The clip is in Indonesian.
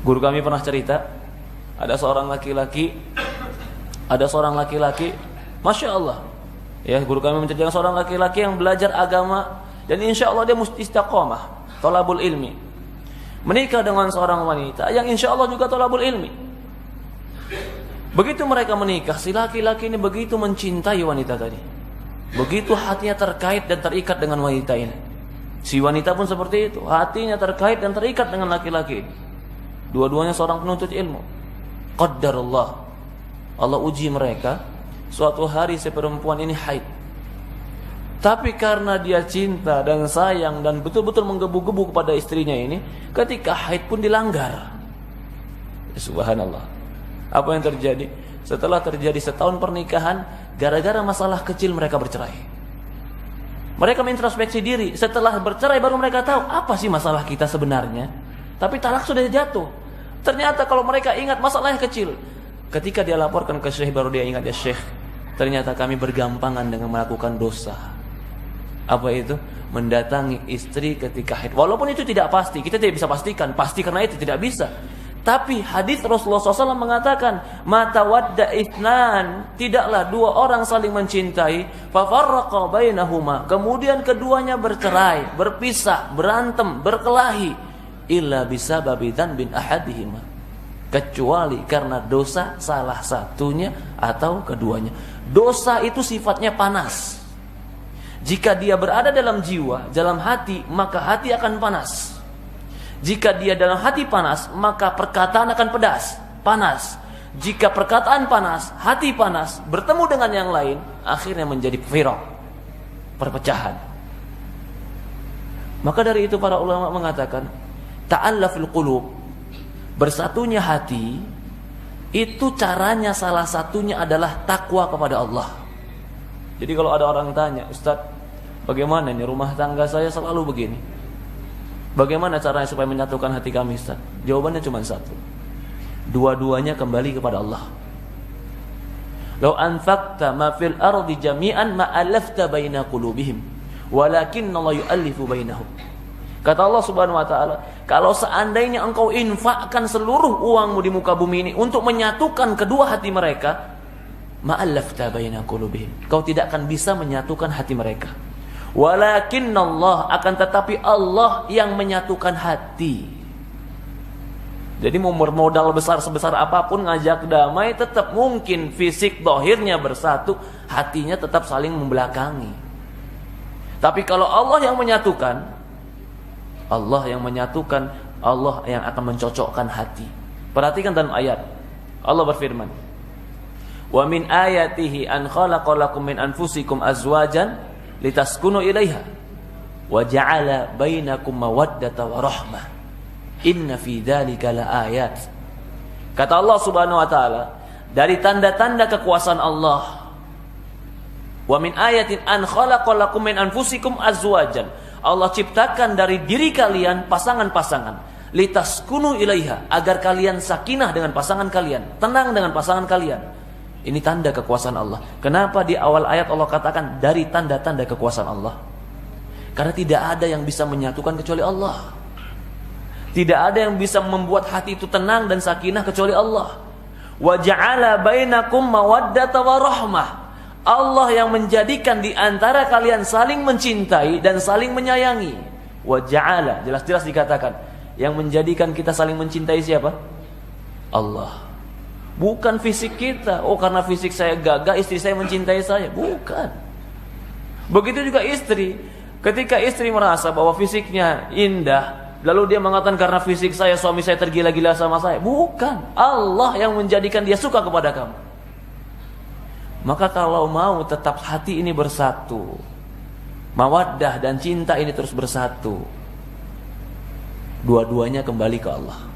Guru kami pernah cerita, ada seorang laki-laki, Masya Allah, ya, guru kami menceritakan seorang laki-laki yang belajar agama dan insya Allah dia istiqomah, thalabul ilmi, menikah dengan seorang wanita yang insya Allah juga thalabul ilmi. Begitu mereka menikah, si laki-laki ini begitu mencintai wanita tadi, begitu hatinya terkait dan terikat dengan wanita ini. Si wanita pun seperti itu, hatinya terkait dan terikat dengan laki-laki ini. Dua-duanya seorang penuntut ilmu. Qaddarullah, Allah uji mereka. Suatu hari si perempuan ini haid, tapi karena dia cinta dan sayang dan betul-betul menggebu-gebu kepada istrinya ini, ketika haid pun dilanggar. Subhanallah. Apa yang terjadi? Setelah terjadi setahun pernikahan, gara-gara masalah kecil mereka bercerai. Mereka mengintrospeksi diri. Setelah bercerai baru mereka tahu apa sih masalah kita sebenarnya. Tapi talak sudah jatuh. Ternyata kalau mereka ingat masalahnya kecil, ketika dia laporkan ke syekh baru dia ingat, ya syekh, ternyata kami bergampangan dengan melakukan dosa. Apa itu? Mendatangi istri ketika haid. Walaupun itu tidak pasti, kita tidak bisa pastikan pasti karena itu tidak bisa. Tapi hadis Rasulullah SAW mengatakan, mata wadda ithnan, tidaklah dua orang saling mencintai, fafarraqa bainahuma, kemudian keduanya bercerai, berpisah, berantem, berkelahi, illa bisababi dzanbin ahadihima, kecuali karena dosa salah satunya atau keduanya. Dosa itu sifatnya panas. Jika dia berada dalam jiwa, dalam hati, maka hati akan panas. Jika dia dalam hati panas, maka perkataan akan panas. Jika perkataan panas, hati panas, bertemu dengan yang lain, akhirnya menjadi firaq, perpecahan. Maka dari itu para ulama mengatakan, ta'allafil qulub, bersatunya hati, itu caranya salah satunya adalah takwa kepada Allah. Jadi kalau ada orang tanya, Ustaz, bagaimana nih rumah tangga saya selalu begini, bagaimana caranya supaya menyatukan hati kami, Ustaz? Jawabannya cuma satu, dua-duanya kembali kepada Allah. Law anfaqta ma fil ardi jami'an ma alafta baina qulubihim walakinna Allah yu'allifu bainahum. Kata Allah Subhanahu wa taala, kalau seandainya engkau infakkan seluruh uangmu di muka bumi ini untuk menyatukan kedua hati mereka, ma'allafta baina qulubihim, kau tidak akan bisa menyatukan hati mereka. Walakinna Allah, akan tetapi Allah yang menyatukan hati. Jadi mau modal besar sebesar apapun ngajak damai, tetap mungkin fisik dohirnya bersatu, hatinya tetap saling membelakangi. Tapi kalau Allah yang menyatukan, Allah yang akan mencocokkan hati. Perhatikan dalam ayat, Allah berfirman, wa min ayatihi an khalaqalakum min anfusikum azwajan litaskunu ilaiha wa ja'ala bainakum mawaddata wa rahmah inna fi dzalika laayat. Kata Allah Subhanahu wa taala, dari tanda-tanda kekuasaan Allah, wa min ayatin an khalaqalakum min anfusikum azwajan, Allah ciptakan dari diri kalian pasangan-pasangan, litaskunu ilaiha, agar kalian sakinah dengan pasangan kalian, tenang dengan pasangan kalian. Ini tanda kekuasaan Allah. Kenapa di awal ayat Allah katakan dari tanda-tanda kekuasaan Allah? Karena tidak ada yang bisa menyatukan kecuali Allah. Tidak ada yang bisa membuat hati itu tenang dan sakinah kecuali Allah. Wa ja'ala bainakum mawaddata wa rahmah. Allah yang menjadikan di antara kalian saling mencintai dan saling menyayangi. Wa ja'ala, jelas-jelas dikatakan, yang menjadikan kita saling mencintai siapa? Allah. Bukan fisik kita. Oh, karena fisik saya gagah, istri saya mencintai saya. Bukan. Begitu juga istri. Ketika istri merasa bahwa fisiknya indah, lalu dia mengatakan karena fisik saya, suami saya tergila-gila sama saya. Bukan. Allah yang menjadikan dia suka kepada kamu. Maka kalau mau tetap hati ini bersatu, mawaddah dan cinta ini terus bersatu, dua-duanya kembali ke Allah.